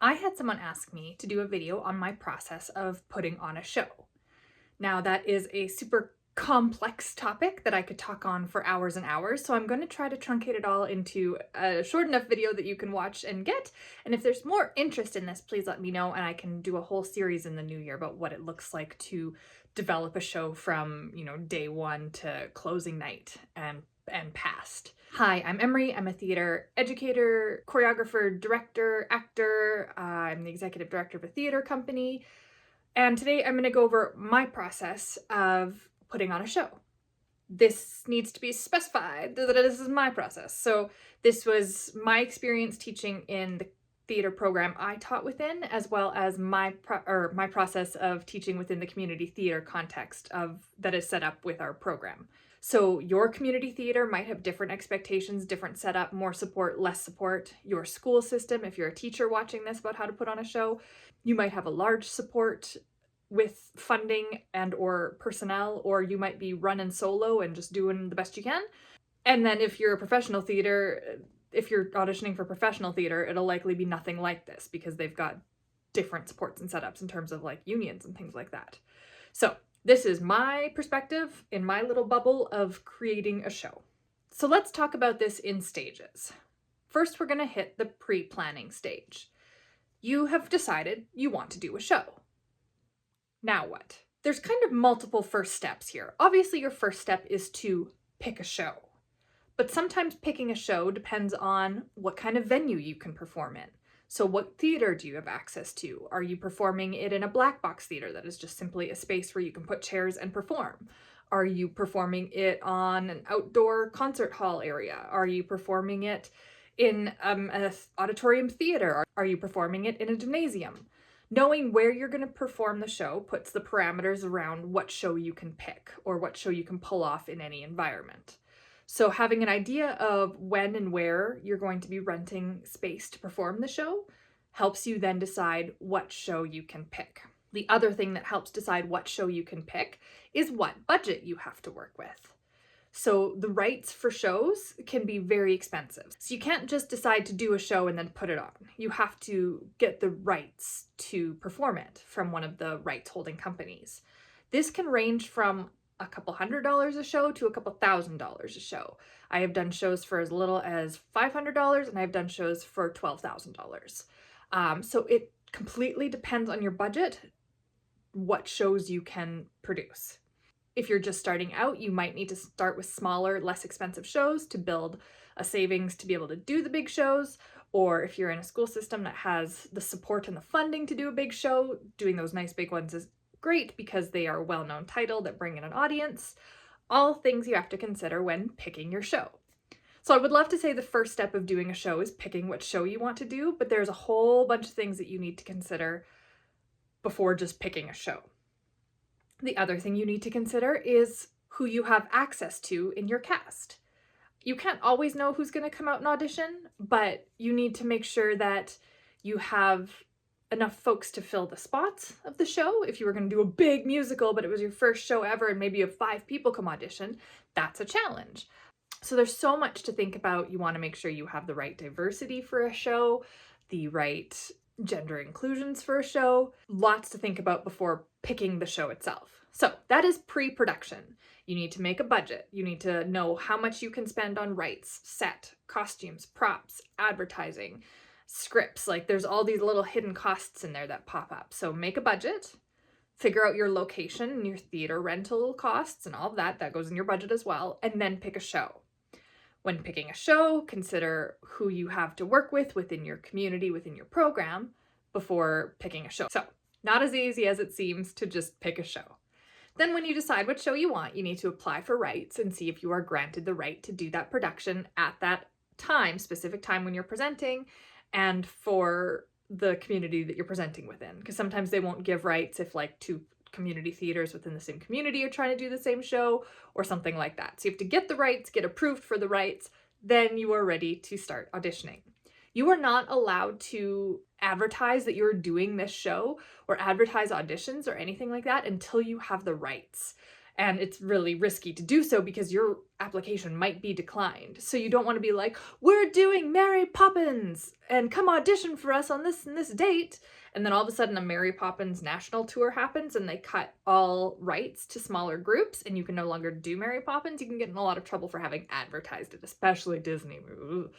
I had someone ask me to do a video on my process of putting on a show. Now, that is a super complex topic that I could talk on for hours and hours, so I'm going to try to truncate it all into a short enough video that you can watch and get. And if there's more interest in this, please let me know, and I can do a whole series in the new year about what it looks like to develop a show from, day one to closing night and past. Hi, I'm Emery. I'm a theater educator, choreographer, director, actor. I'm the executive director of a theater company. And today I'm going to go over my process of putting on a show. This needs to be specified that this is my process. So this was my experience teaching in the theater program I taught within, as well as my process of teaching within the community theater context that is set up with our program. So your community theater might have different expectations, different setup, more support, less support. Your school system, if you're a teacher watching this about how to put on a show, you might have a large support with funding and or personnel, or you might be running solo and just doing the best you can. And then if you're a professional theater, if you're auditioning for professional theater, it'll likely be nothing like this because they've got different supports and setups in terms of like unions and things like that. So this is my perspective in my little bubble of creating a show. So let's talk about this in stages. First, we're going to hit the pre-planning stage. You have decided you want to do a show. Now what? There's kind of multiple first steps here. Obviously, your first step is to pick a show. But sometimes picking a show depends on what kind of venue you can perform in. So what theater do you have access to? Are you performing it in a black box theater that is just simply a space where you can put chairs and perform? Are you performing it on an outdoor concert hall area? Are you performing it in an auditorium theater? Are you performing it in a gymnasium? Knowing where you're going to perform the show puts the parameters around what show you can pick or what show you can pull off in any environment. So having an idea of when and where you're going to be renting space to perform the show helps you then decide what show you can pick. The other thing that helps decide what show you can pick is what budget you have to work with. So the rights for shows can be very expensive. So you can't just decide to do a show and then put it on. You have to get the rights to perform it from one of the rights holding companies. This can range from a couple $100 a show to a couple $1,000 a show. I have done shows for as little as $500 and I've done shows for $12,000. So it completely depends on your budget, what shows you can produce. If you're just starting out, you might need to start with smaller, less expensive shows to build a savings to be able to do the big shows. Or if you're in a school system that has the support and the funding to do a big show, doing those nice big ones is great because they are a well-known title that bring in an audience. All things you have to consider when picking your show. So I would love to say the first step of doing a show is picking what show you want to do, but there's a whole bunch of things that you need to consider before just picking a show. The other thing you need to consider is who you have access to in your cast. You can't always know who's going to come out and audition, but you need to make sure that you have enough folks to fill the spots of the show. If you were going to do a big musical, but it was your first show ever and maybe you have 5 people come audition, that's a challenge. So there's so much to think about. You want to make sure you have the right diversity for a show, the right gender inclusions for a show, lots to think about before picking the show itself. So that is pre-production. You need to make a budget. You need to know how much you can spend on rights, set, costumes, props, advertising, scripts. Like there's all these little hidden costs in there that pop up. So make a budget, figure out your location and your theater rental costs and all of that. That goes in your budget as well. And then pick a show. When picking a show, consider who you have to work with within your community, within your program, before picking a show. So, not as easy as it seems to just pick a show. Then when you decide what show you want, you need to apply for rights and see if you are granted the right to do that production at that time, specific time when you're presenting, and for the community that you're presenting within. Because sometimes they won't give rights if like 2 community theaters within the same community are trying to do the same show or something like that. So you have to get the rights, get approved for the rights, then you are ready to start auditioning. You are not allowed to advertise that you're doing this show or advertise auditions or anything like that until you have the rights. And it's really risky to do so because your application might be declined. So you don't want to be like, we're doing Mary Poppins and come audition for us on this and this date. And then all of a sudden a Mary Poppins national tour happens and they cut all rights to smaller groups and you can no longer do Mary Poppins. You can get in a lot of trouble for having advertised it, especially Disney. Ooh,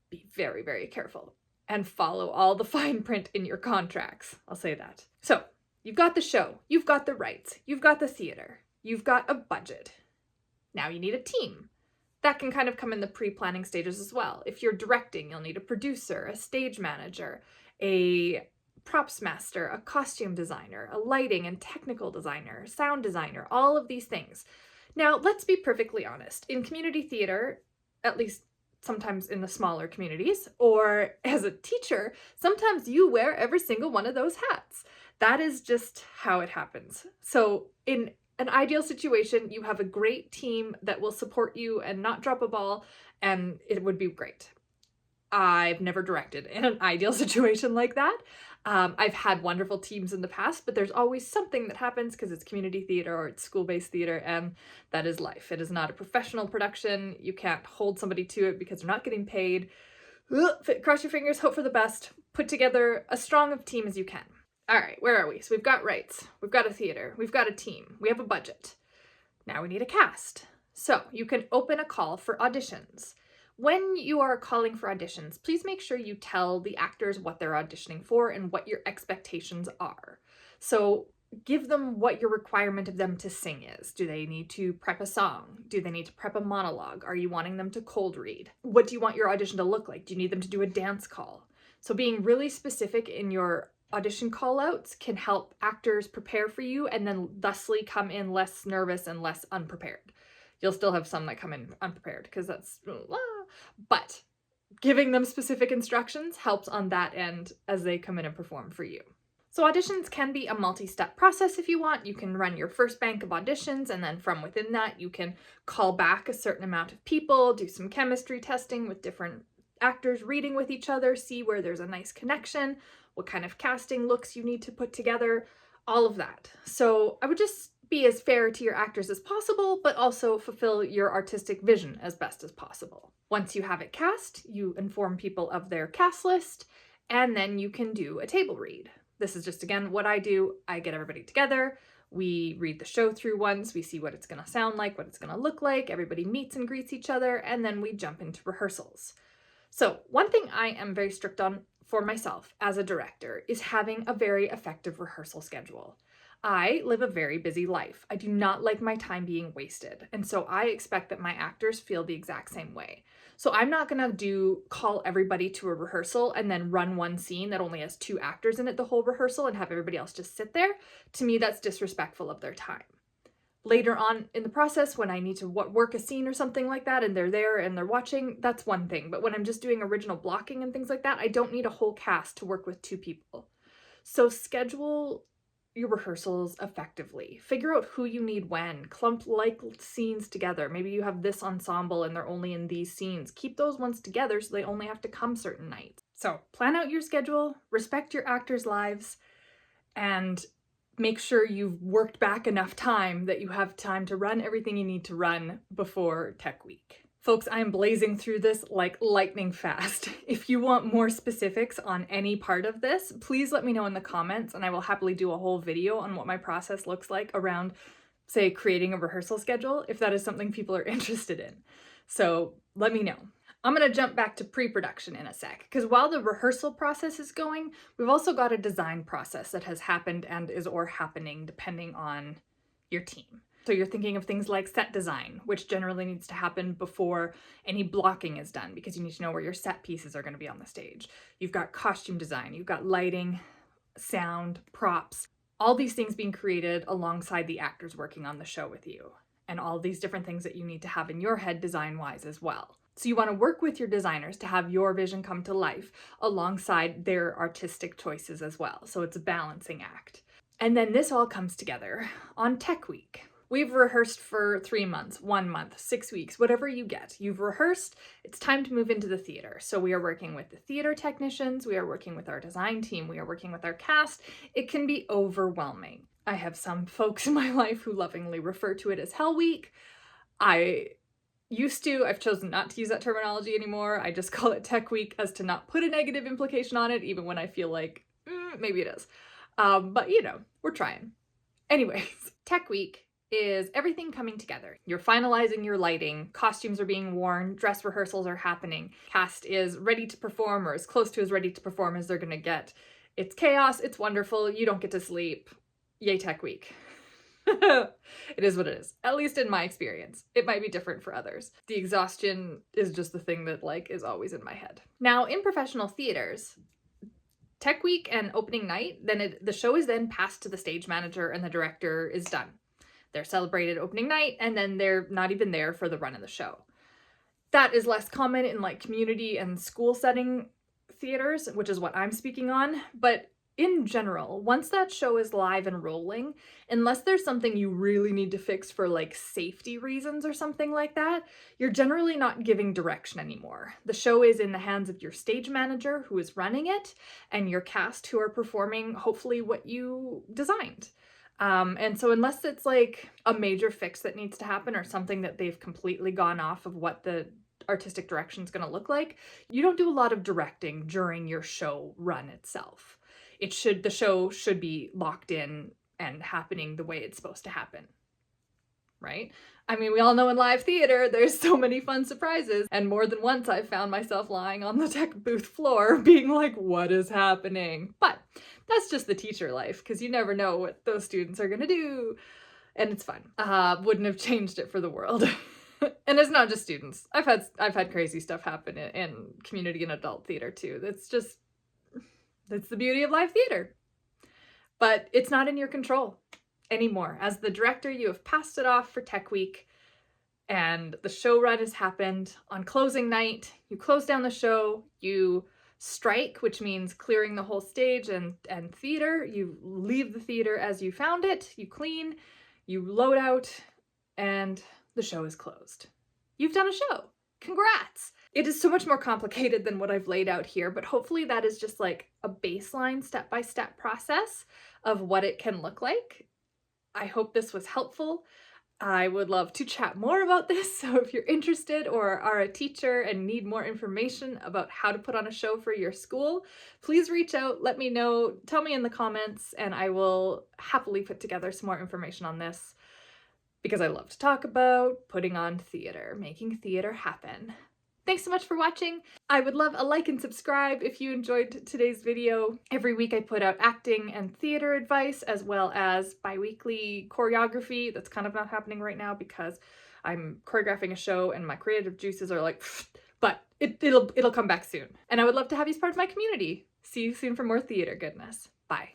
be very, very careful and follow all the fine print in your contracts. I'll say that. So you've got the show, you've got the rights, you've got the theater. You've got a budget. Now you need a team. That can kind of come in the pre-planning stages as well. If you're directing, you'll need a producer, a stage manager, a props master, a costume designer, a lighting and technical designer, sound designer, all of these things. Now, let's be perfectly honest. In community theater, at least sometimes in the smaller communities, or as a teacher, sometimes you wear every single one of those hats. That is just how it happens. So in an ideal situation, you have a great team that will support you and not drop a ball, and it would be great. I've never directed in an ideal situation like that. I've had wonderful teams in the past, but there's always something that happens because it's community theater or it's school-based theater, and that is life. It is not a professional production. You can't hold somebody to it because they're not getting paid. Cross your fingers, hope for the best. Put together as strong of a team as you can. All right, where are we? So we've got rights, we've got a theater, we've got a team, we have a budget. Now we need a cast. So you can open a call for auditions. When you are calling for auditions, please make sure you tell the actors what they're auditioning for and what your expectations are. So give them what your requirement of them to sing is. Do they need to prep a song? Do they need to prep a monologue? Are you wanting them to cold read? What do you want your audition to look like? Do you need them to do a dance call? So being really specific in your audition callouts can help actors prepare for you and then thusly come in less nervous and less unprepared. You'll still have some that come in unprepared because that's, but giving them specific instructions helps on that end as they come in and perform for you. So auditions can be a multi-step process if you want. You can run your first bank of auditions, and then from within that you can call back a certain amount of people, do some chemistry testing with different actors reading with each other, see where there's a nice connection, what kind of casting looks you need to put together, all of that. So I would just be as fair to your actors as possible, but also fulfill your artistic vision as best as possible. Once you have it cast, you inform people of their cast list, and then you can do a table read. This is just, again, what I do. I get everybody together, we read the show through once, we see what it's gonna sound like, what it's gonna look like, everybody meets and greets each other, and then we jump into rehearsals. So one thing I am very strict on for myself as a director is having a very effective rehearsal schedule. I live a very busy life. I do not like my time being wasted. And so I expect that my actors feel the exact same way. So I'm not gonna call everybody to a rehearsal and then run one scene that only has 2 actors in it the whole rehearsal and have everybody else just sit there. To me, that's disrespectful of their time. Later on in the process, when I need to work a scene or something like that and they're there and they're watching, that's one thing. But when I'm just doing original blocking and things like that, I don't need a whole cast to work with 2 people. So schedule your rehearsals effectively. Figure out who you need when. Clump like scenes together. Maybe you have this ensemble and they're only in these scenes. Keep those ones together so they only have to come certain nights. So plan out your schedule, respect your actors' lives, and make sure you've worked back enough time that you have time to run everything you need to run before Tech Week. Folks, I am blazing through this like lightning fast. If you want more specifics on any part of this, please let me know in the comments and I will happily do a whole video on what my process looks like around, say, creating a rehearsal schedule, if that is something people are interested in. So let me know. I'm going to jump back to pre-production in a sec, because while the rehearsal process is going, we've also got a design process that has happened and is or happening depending on your team. So you're thinking of things like set design, which generally needs to happen before any blocking is done because you need to know where your set pieces are going to be on the stage. You've got costume design, you've got lighting, sound, props, all these things being created alongside the actors working on the show with you, and all these different things that you need to have in your head design-wise as well. So you want to work with your designers to have your vision come to life alongside their artistic choices as well. So it's a balancing act. And then this all comes together on Tech Week. We've rehearsed for 3 months, 1 month, 6 weeks, whatever you get. You've rehearsed, it's time to move into the theater. So we are working with the theater technicians, we are working with our design team, we are working with our cast. It can be overwhelming. I have some folks in my life who lovingly refer to it as Hell Week. I used to, I've chosen not to use that terminology anymore. I just call it Tech Week as to not put a negative implication on it, even when I feel like maybe it is. But you know, we're trying. Anyways, Tech Week is everything coming together. You're finalizing your lighting, costumes are being worn, dress rehearsals are happening, cast is ready to perform or as close to as ready to perform as they're gonna get. It's chaos, it's wonderful, you don't get to sleep. Yay, Tech Week. It is what it is, at least in my experience. It might be different for others. The exhaustion is just the thing that like is always in my head. Now, in professional theaters, Tech Week and opening night, the show is then passed to the stage manager and the director is done. They're celebrated opening night and then they're not even there for the run of the show. That is less common in like community and school setting theaters, which is what I'm speaking on. But in general, once that show is live and rolling, unless there's something you really need to fix for like safety reasons or something like that, you're generally not giving direction anymore. The show is in the hands of your stage manager who is running it and your cast who are performing hopefully what you designed. And so unless it's like a major fix that needs to happen or something that they've completely gone off of what the artistic direction is going to look like, you don't do a lot of directing during your show run itself. The show should be locked in and happening the way it's supposed to happen, right? I mean, we all know in live theater, there's so many fun surprises, and more than once I've found myself lying on the tech booth floor being like, what is happening? But that's just the teacher life, because you never know what those students are gonna do, and it's fun. Wouldn't have changed it for the world. And it's not just students. I've had crazy stuff happen in community and adult theater too. That's the beauty of live theater. But it's not in your control anymore. As the director, you have passed it off for Tech Week and the show run has happened. On closing night, you close down the show, you strike, which means clearing the whole stage and theater. You leave the theater as you found it, you clean, you load out, and the show is closed. You've done a show. Congrats! It is so much more complicated than what I've laid out here, but hopefully that is just like a baseline step-by-step process of what it can look like. I hope this was helpful. I would love to chat more about this, so if you're interested or are a teacher and need more information about how to put on a show for your school, please reach out, let me know, tell me in the comments, and I will happily put together some more information on this because I love to talk about putting on theater, making theater happen. Thanks so much for watching. I would love a like and subscribe if you enjoyed today's video. Every week I put out acting and theater advice as well as bi-weekly choreography. That's kind of not happening right now because I'm choreographing a show and my creative juices are like, but it'll come back soon. And I would love to have you as part of my community. See you soon for more theater goodness. Bye.